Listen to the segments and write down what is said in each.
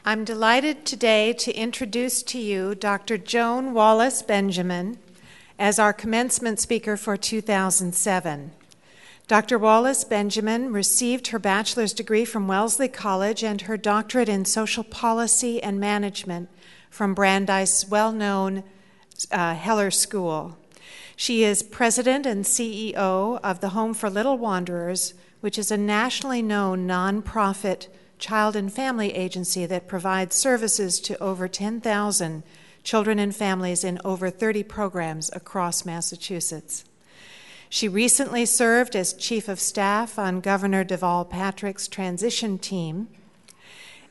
I'm delighted today to introduce to you Dr. Joan Wallace-Benjamin as our commencement speaker for 2007. Dr. Wallace-Benjamin received her bachelor's degree from Wellesley College and her doctorate in social policy and management from Brandeis' well-known Heller School. She is president and CEO of the Home for Little Wanderers, which is a nationally known nonprofit child and family agency that provides services to over 10,000 children and families in over 30 programs across Massachusetts. She recently served as Chief of Staff on Governor Deval Patrick's transition team,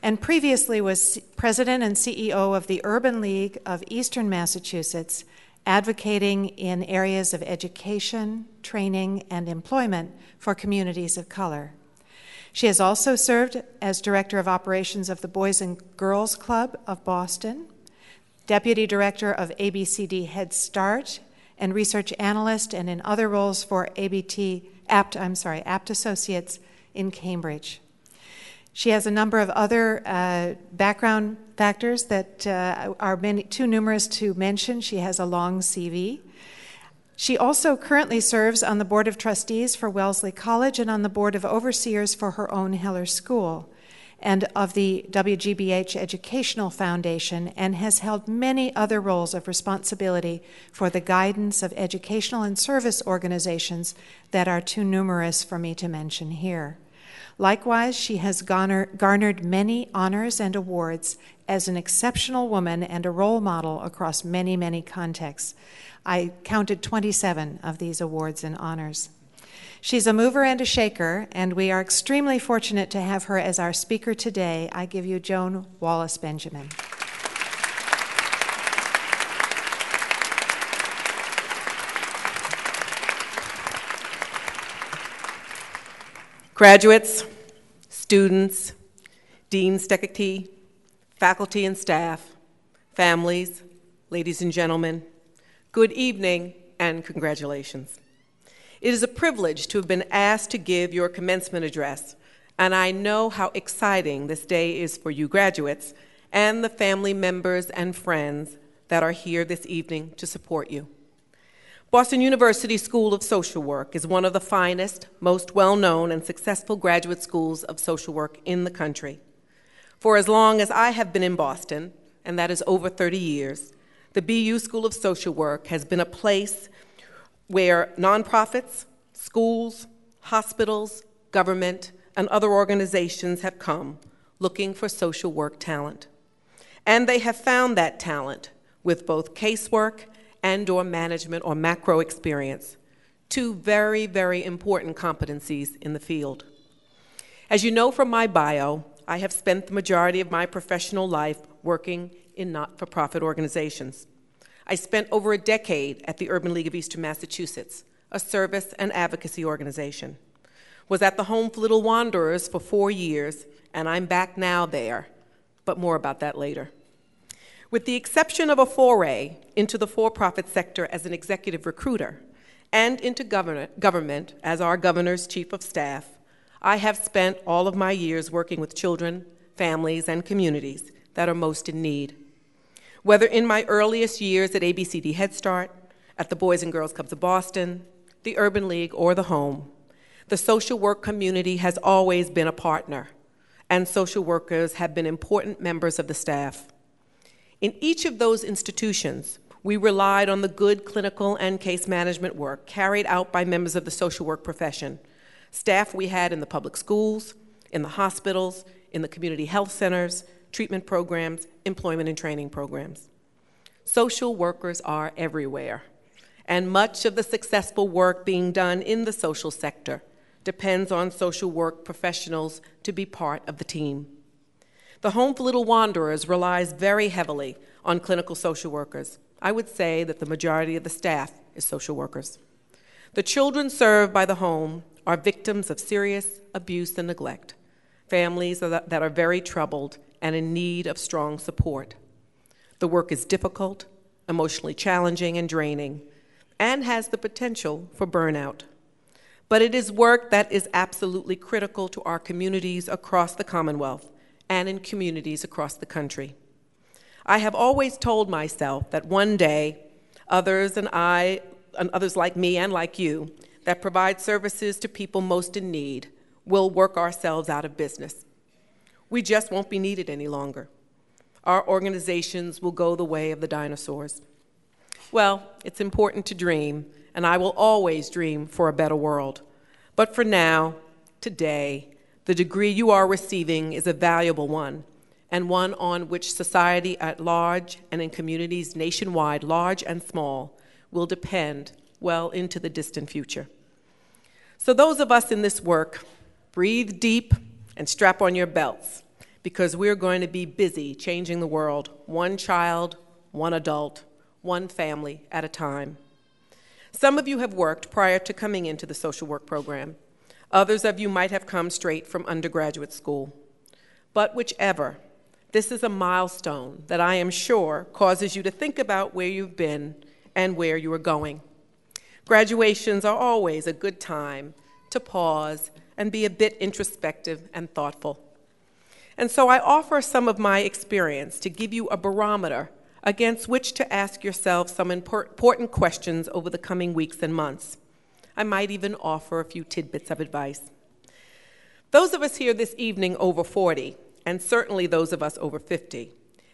and previously was President and CEO of the Urban League of Eastern Massachusetts, advocating in areas of education, training, and employment for communities of color. She has also served as Director of Operations of the Boys and Girls Club of Boston, Deputy Director of ABCD Head Start, and Research Analyst, and in other roles for Apt Associates in Cambridge. She has a number of other background factors that are too numerous to mention. She has a long CV. She also currently serves on the Board of Trustees for Wellesley College and on the Board of Overseers for her own Heller School and of the WGBH Educational Foundation, and has held many other roles of responsibility for the guidance of educational and service organizations that are too numerous for me to mention here. Likewise, she has garnered many honors and awards as an exceptional woman and a role model across many, many contexts. I counted 27 of these awards and honors. She's a mover and a shaker, and we are extremely fortunate to have her as our speaker today. I give you Joan Wallace-Benjamin. Graduates, students, Dean Steckety, faculty and staff, families, ladies and gentlemen, good evening and congratulations. It is a privilege to have been asked to give your commencement address, and I know how exciting this day is for you graduates and the family members and friends that are here this evening to support you. Boston University School of Social Work is one of the finest, most well-known and successful graduate schools of social work in the country. For as long as I have been in Boston, and that is over 30 years, the BU School of Social Work has been a place where nonprofits, schools, hospitals, government, and other organizations have come looking for social work talent. And they have found that talent with both casework and/or management or macro experience, two very, very important competencies in the field. As you know from my bio, I have spent the majority of my professional life working in not-for-profit organizations. I spent over a decade at the Urban League of Eastern Massachusetts, a service and advocacy organization. Was at the Home for Little Wanderers for 4 years, and I'm back now there, but more about that later. With the exception of a foray into the for-profit sector as an executive recruiter and into government as our governor's chief of staff, I have spent all of my years working with children, families, and communities that are most in need. Whether in my earliest years at ABCD Head Start, at the Boys and Girls Clubs of Boston, the Urban League, or the Home, the social work community has always been a partner, and social workers have been important members of the staff. In each of those institutions, we relied on the good clinical and case management work carried out by members of the social work profession, staff we had in the public schools, in the hospitals, in the community health centers, treatment programs, employment and training programs. Social workers are everywhere, and much of the successful work being done in the social sector depends on social work professionals to be part of the team. The Home for Little Wanderers relies very heavily on clinical social workers. I would say that the majority of the staff is social workers. The children served by the home are victims of serious abuse and neglect, families that are very troubled and in need of strong support. The work is difficult, emotionally challenging, and draining, and has the potential for burnout. But it is work that is absolutely critical to our communities across the Commonwealth and in communities across the country. I have always told myself that one day, others like me and like you, that provide services to people most in need, will work ourselves out of business. We just won't be needed any longer. Our organizations will go the way of the dinosaurs. Well, it's important to dream, and I will always dream for a better world. But for now, today, the degree you are receiving is a valuable one, and one on which society at large and in communities nationwide, large and small, will depend well into the distant future. So those of us in this work, breathe deep and strap on your belts, because we're going to be busy changing the world, one child, one adult, one family at a time. Some of you have worked prior to coming into the social work program. Others of you might have come straight from undergraduate school. But whichever, this is a milestone that I am sure causes you to think about where you've been and where you are going. Graduations are always a good time to pause and be a bit introspective and thoughtful. And so I offer some of my experience to give you a barometer against which to ask yourself some important questions over the coming weeks and months. I might even offer a few tidbits of advice. Those of us here this evening over 40, and certainly those of us over 50,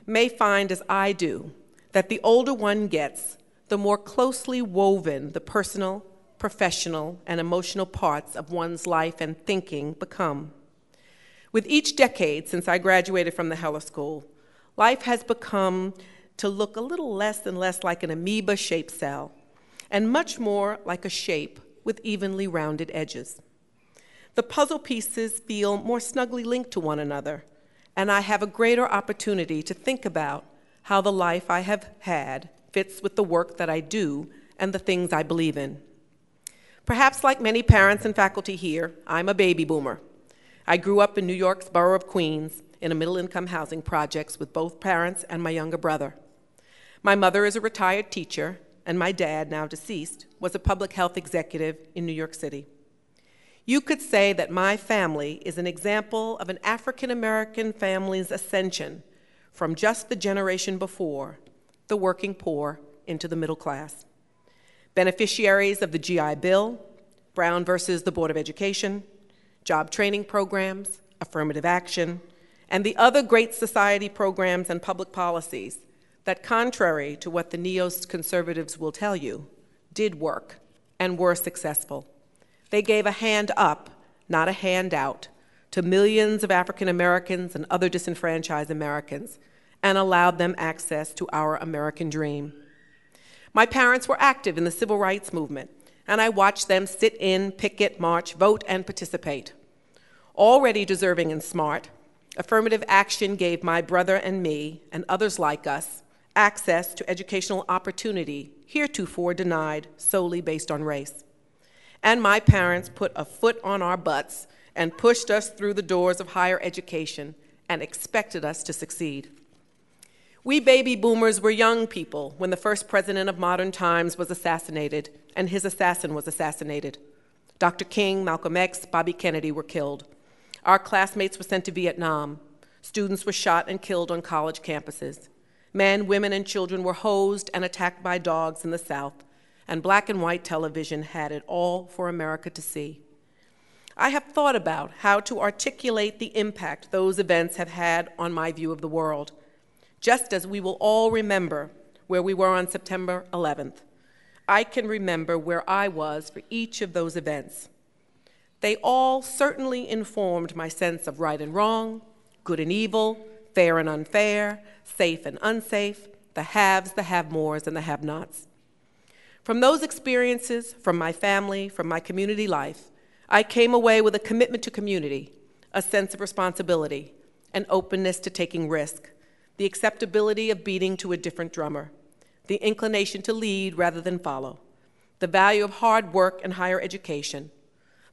may find, as I do, that the older one gets, the more closely woven the personal, professional, and emotional parts of one's life and thinking become. With each decade since I graduated from the Heller School, life has become to look a little less and less like an amoeba-shaped cell, and much more like a shape with evenly rounded edges. The puzzle pieces feel more snugly linked to one another, and I have a greater opportunity to think about how the life I have had fits with the work that I do and the things I believe in. Perhaps like many parents and faculty here, I'm a baby boomer. I grew up in New York's borough of Queens in a middle-income housing projects with both parents and my younger brother. My mother is a retired teacher, and my dad, now deceased, was a public health executive in New York City. You could say that my family is an example of an African-American family's ascension from just the generation before, the working poor, into the middle class. Beneficiaries of the GI Bill, Brown versus the Board of Education, job training programs, affirmative action, and the other great society programs and public policies that, contrary to what the neoconservatives will tell you, did work and were successful. They gave a hand up, not a handout, to millions of African Americans and other disenfranchised Americans and allowed them access to our American dream. My parents were active in the civil rights movement, and I watched them sit in, picket, march, vote, and participate. Already deserving and smart, affirmative action gave my brother and me, and others like us, access to educational opportunity heretofore denied solely based on race. And my parents put a foot on our butts and pushed us through the doors of higher education and expected us to succeed. We baby boomers were young people when the first president of modern times was assassinated and his assassin was assassinated. Dr. King, Malcolm X, Bobby Kennedy were killed. Our classmates were sent to Vietnam. Students were shot and killed on college campuses. Men, women, and children were hosed and attacked by dogs in the South, and black and white television had it all for America to see. I have thought about how to articulate the impact those events have had on my view of the world, just as we will all remember where we were on September 11th. I can remember where I was for each of those events. They all certainly informed my sense of right and wrong, good and evil, fair and unfair, safe and unsafe, the haves, the have-mores, and the have-nots. From those experiences, from my family, from my community life, I came away with a commitment to community, a sense of responsibility, an openness to taking risk, the acceptability of beating to a different drummer, the inclination to lead rather than follow, the value of hard work and higher education,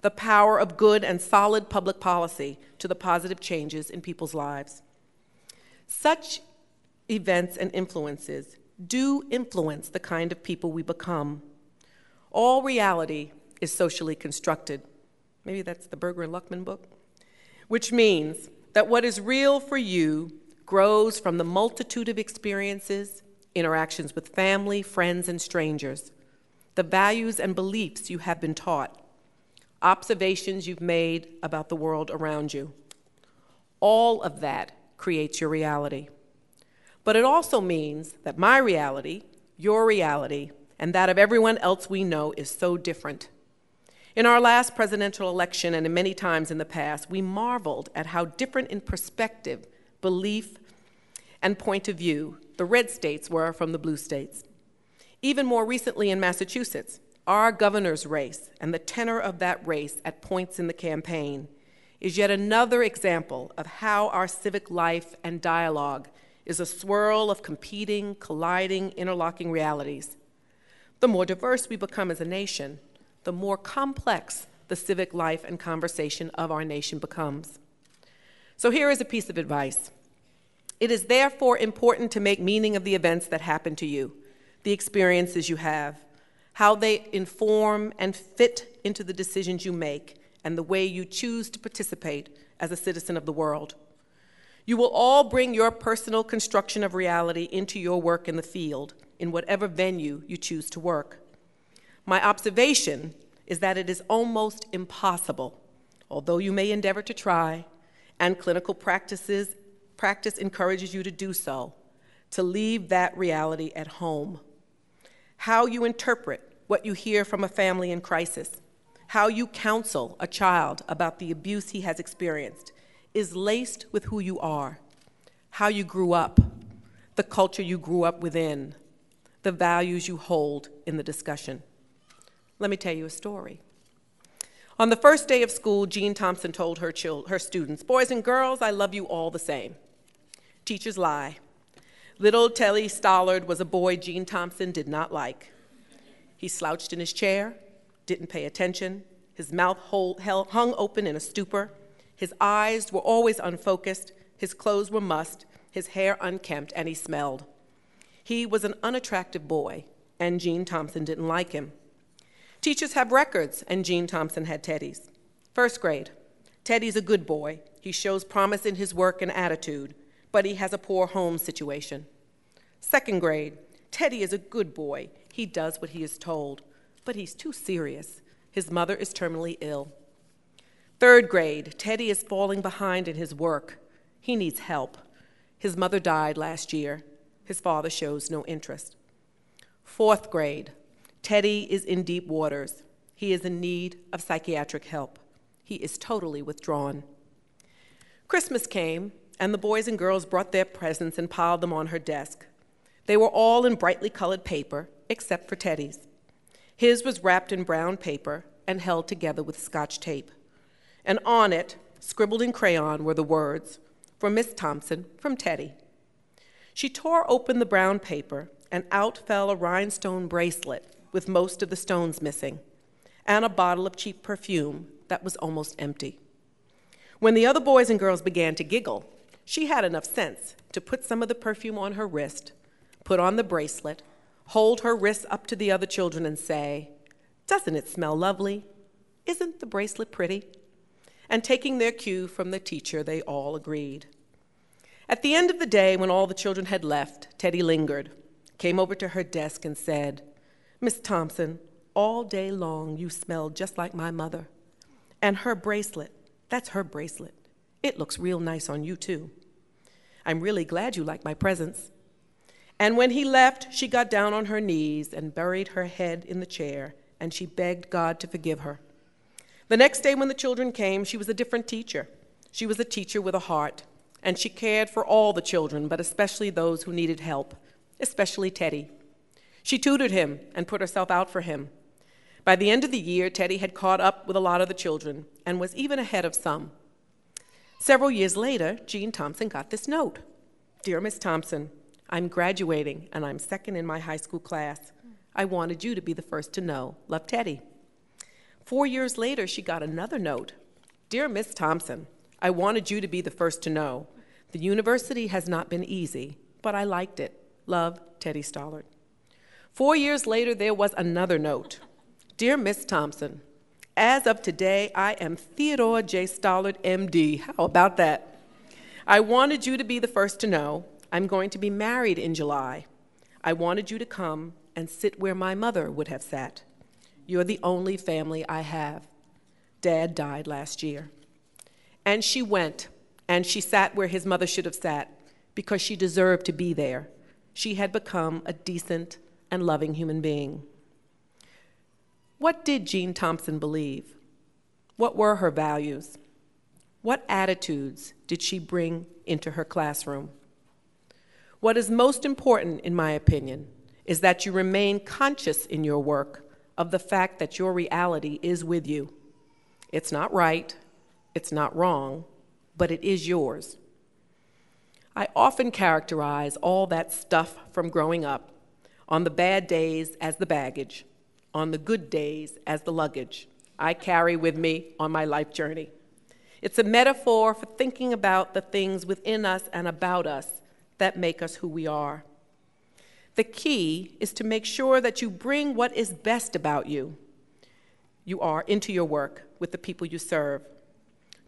the power of good and solid public policy to the positive changes in people's lives. Such events and influences do influence the kind of people we become. All reality is socially constructed. Maybe that's the Berger and Luckman book. Which means that what is real for you grows from the multitude of experiences, interactions with family, friends, and strangers, the values and beliefs you have been taught, observations you've made about the world around you. All of that creates your reality. But it also means that my reality, your reality, and that of everyone else we know is so different. In our last presidential election and many times in the past, we marveled at how different in perspective, belief, and point of view the red states were from the blue states. Even more recently in Massachusetts, our governor's race and the tenor of that race at points in the campaign is yet another example of how our civic life and dialogue is a swirl of competing, colliding, interlocking realities. The more diverse we become as a nation, the more complex the civic life and conversation of our nation becomes. So here is a piece of advice. It is therefore important to make meaning of the events that happen to you, the experiences you have, how they inform and fit into the decisions you make, and the way you choose to participate as a citizen of the world. You will all bring your personal construction of reality into your work in the field, in whatever venue you choose to work. My observation is that it is almost impossible, although you may endeavor to try, and clinical practice encourages you to do so, to leave that reality at home. How you interpret what you hear from a family in crisis, how you counsel a child about the abuse he has experienced, is laced with who you are, how you grew up, the culture you grew up within, the values you hold in the discussion. Let me tell you a story. On the first day of school, Jean Thompson told her students, "Boys and girls, I love you all the same." Teachers lie. Little Telly Stollard was a boy Jean Thompson did not like. He slouched in his chair, didn't pay attention, his mouth hung open in a stupor, his eyes were always unfocused, his clothes were mussed, his hair unkempt, and he smelled. He was an unattractive boy, and Jean Thompson didn't like him. Teachers have records, and Jean Thompson had Teddy's. First grade, Teddy's a good boy. He shows promise in his work and attitude, but he has a poor home situation. Second grade, Teddy is a good boy. He does what he is told, but he's too serious. His mother is terminally ill. Third grade, Teddy is falling behind in his work. He needs help. His mother died last year. His father shows no interest. Fourth grade, Teddy is in deep waters. He is in need of psychiatric help. He is totally withdrawn. Christmas came, and the boys and girls brought their presents and piled them on her desk. They were all in brightly colored paper, except for Teddy's. His was wrapped in brown paper and held together with Scotch tape. And on it, scribbled in crayon, were the words, "For Miss Thompson, from Teddy." She tore open the brown paper, and out fell a rhinestone bracelet with most of the stones missing, and a bottle of cheap perfume that was almost empty. When the other boys and girls began to giggle, she had enough sense to put some of the perfume on her wrist, put on the bracelet, hold her wrist up to the other children and say, "Doesn't it smell lovely? Isn't the bracelet pretty?" And taking their cue from the teacher, they all agreed. At the end of the day, when all the children had left, Teddy lingered, came over to her desk and said, "Miss Thompson, all day long you smelled just like my mother. And her bracelet, that's her bracelet. It looks real nice on you too. I'm really glad you like my presents." And when he left, she got down on her knees and buried her head in the chair, and she begged God to forgive her. The next day when the children came, she was a different teacher. She was a teacher with a heart, and she cared for all the children, but especially those who needed help, especially Teddy. She tutored him and put herself out for him. By the end of the year, Teddy had caught up with a lot of the children and was even ahead of some. Several years later, Jean Thompson got this note. "Dear Miss Thompson, I'm graduating and I'm second in my high school class. I wanted you to be the first to know. Love, Teddy." 4 years later, she got another note. "Dear Miss Thompson, I wanted you to be the first to know. The university has not been easy, but I liked it. Love, Teddy Stollard." 4 years later, there was another note. "Dear Miss Thompson, as of today, I am Theodore J. Stollard, MD. How about that? I wanted you to be the first to know I'm going to be married in July. I wanted you to come and sit where my mother would have sat. You're the only family I have. Dad died last year. And she went, and she sat where his mother should have sat because she deserved to be there. She had become a decent and loving human being. What did Jean Thompson believe? What were her values? What attitudes did she bring into her classroom? What is most important, in my opinion, is that you remain conscious in your work of the fact that your reality is with you. It's not right, it's not wrong, but it is yours. I often characterize all that stuff from growing up, on the bad days as the baggage, on the good days as the luggage I carry with me on my life journey. It's a metaphor for thinking about the things within us and about us that make us who we are. The key is to make sure that you bring what is best about you are into your work with the people you serve.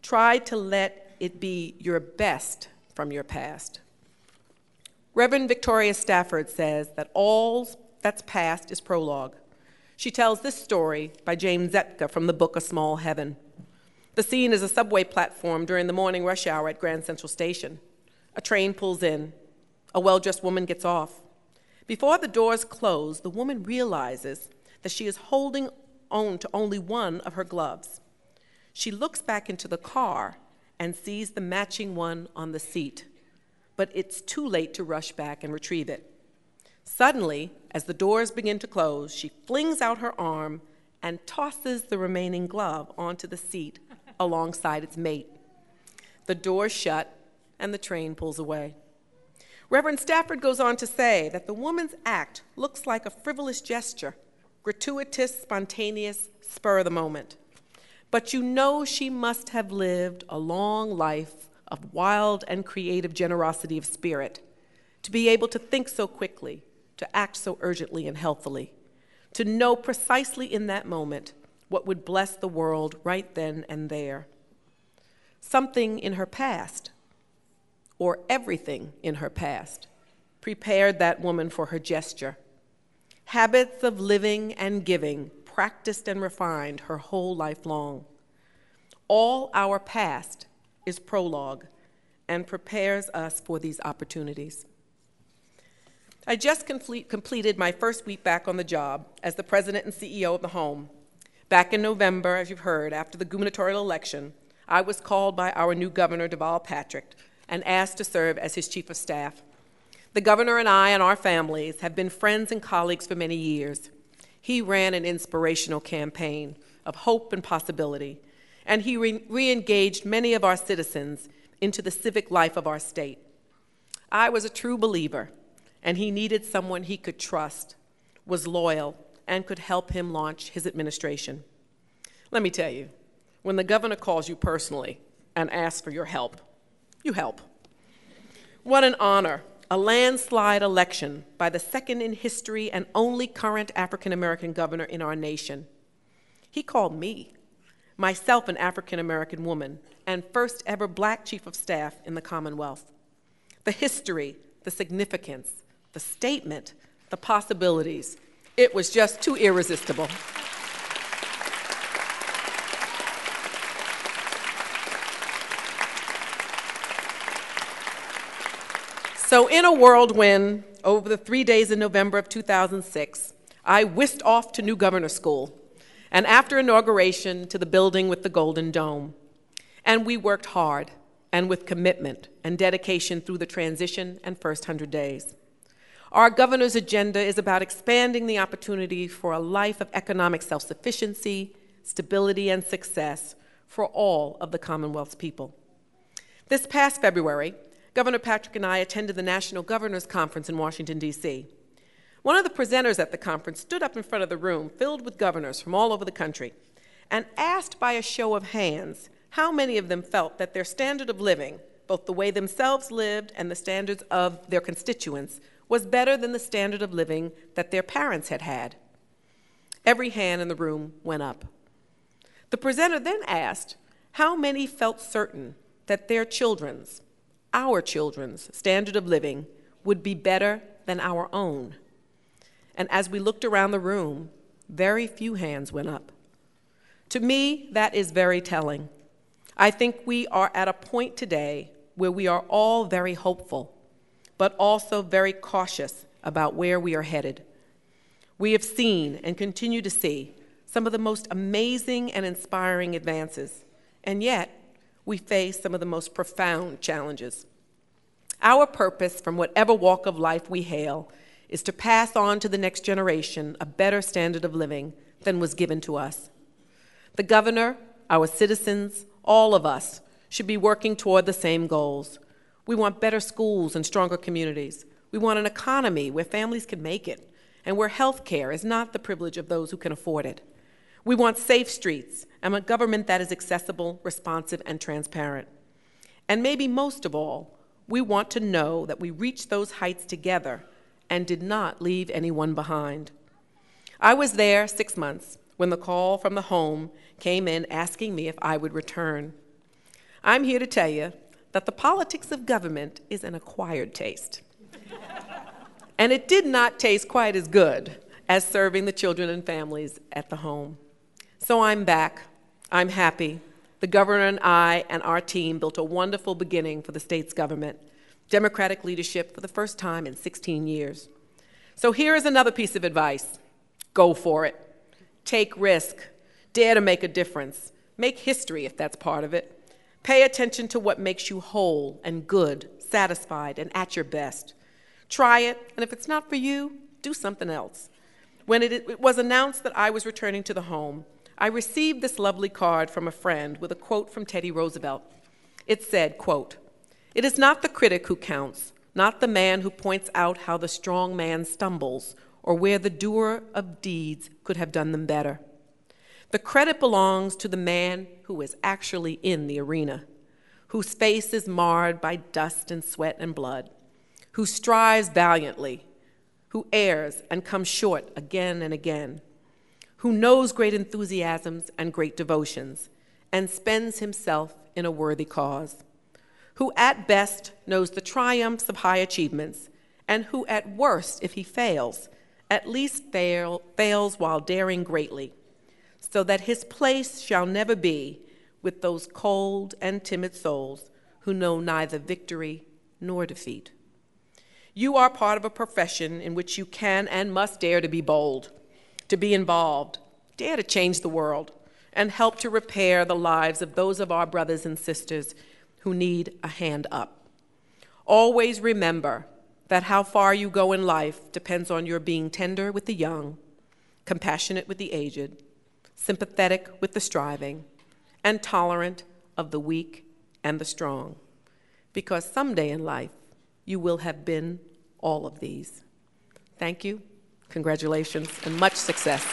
Try to let it be your best from your past. Reverend Victoria Stafford says that all that's past is prologue. She tells this story by James Zetka from the book A Small Heaven. The scene is a subway platform during the morning rush hour at Grand Central Station. A train pulls in. A well-dressed woman gets off. Before the doors close, the woman realizes that she is holding on to only one of her gloves. She looks back into the car and sees the matching one on the seat, but it's too late to rush back and retrieve it. Suddenly, as the doors begin to close, she flings out her arm and tosses the remaining glove onto the seat alongside its mate. The doors shut and the train pulls away. Reverend Stafford goes on to say that the woman's act looks like a frivolous gesture, gratuitous, spontaneous, spur of the moment. But you know she must have lived a long life of wild and creative generosity of spirit to be able to think so quickly, to act so urgently and healthily, to know precisely in that moment what would bless the world right then and there. Something in her past, or everything in her past, prepared that woman for her gesture. Habits of living and giving, practiced and refined her whole life long. All our past is prologue and prepares us for these opportunities. I just completed my first week back on the job as the president and CEO of the Home. Back in November, as you've heard, after the gubernatorial election, I was called by our new governor, Deval Patrick, and asked to serve as his chief of staff. The governor and I and our families have been friends and colleagues for many years. He ran an inspirational campaign of hope and possibility, and he re-engaged many of our citizens into the civic life of our state. I was a true believer, and he needed someone he could trust, was loyal, and could help him launch his administration. Let me tell you, when the governor calls you personally and asks for your help, you help. What an honor, a landslide election by the second in history and only current African-American governor in our nation. He called me, myself an African-American woman, and first ever Black chief of staff in the Commonwealth. The history, the significance, the statement, the possibilities, it was just too irresistible. So in a whirlwind, over the 3 days in November of 2006, I whisked off to new governor school, and after inauguration to the building with the Golden Dome. And we worked hard and with commitment and dedication through the transition and first 100 days. Our governor's agenda is about expanding the opportunity for a life of economic self-sufficiency, stability, and success for all of the Commonwealth's people. This past February, Governor Patrick and I attended the National Governors Conference in Washington, D.C. One of the presenters at the conference stood up in front of the room filled with governors from all over the country and asked by a show of hands how many of them felt that their standard of living, both the way themselves lived and the standards of their constituents, was better than the standard of living that their parents had had. Every hand in the room went up. The presenter then asked how many felt certain that their children's, our children's standard of living would be better than our own. And as we looked around the room, very few hands went up. To me, that is very telling. I think we are at a point today where we are all very hopeful, but also very cautious about where we are headed. We have seen and continue to see some of the most amazing and inspiring advances, and yet we face some of the most profound challenges. Our purpose, from whatever walk of life we hail, is to pass on to the next generation a better standard of living than was given to us. The governor, our citizens, all of us should be working toward the same goals. We want better schools and stronger communities. We want an economy where families can make it and where health care is not the privilege of those who can afford it. We want safe streets and a government that is accessible, responsive, and transparent. And maybe most of all, we want to know that we reached those heights together and did not leave anyone behind. I was there 6 months when the call from the home came in asking me if I would return. I'm here to tell you that the politics of government is an acquired taste. And it did not taste quite as good as serving the children and families at the home. So I'm back. I'm happy. The governor and I and our team built a wonderful beginning for the state's government, Democratic leadership for the first time in 16 years. So here is another piece of advice. Go for it. Take risk. Dare to make a difference. Make history if that's part of it. Pay attention to what makes you whole and good, satisfied, and at your best. Try it, and if it's not for you, do something else. When it was announced that I was returning to the home, I received this lovely card from a friend with a quote from Teddy Roosevelt. It said, quote, "It is not the critic who counts, not the man who points out how the strong man stumbles or where the doer of deeds could have done them better. The credit belongs to the man who is actually in the arena, whose face is marred by dust and sweat and blood, who strives valiantly, who errs and comes short again and again, who knows great enthusiasms and great devotions, and spends himself in a worthy cause, who at best knows the triumphs of high achievements, and who at worst, if he fails, at least fails while daring greatly, so that his place shall never be with those cold and timid souls who know neither victory nor defeat. You are part of a profession in which you can and must dare to be bold, to be involved, dare to change the world, and help to repair the lives of those of our brothers and sisters who need a hand up. Always remember that how far you go in life depends on your being tender with the young, compassionate with the aged, sympathetic with the striving, and tolerant of the weak and the strong. Because someday in life, you will have been all of these. Thank you, congratulations, and much success.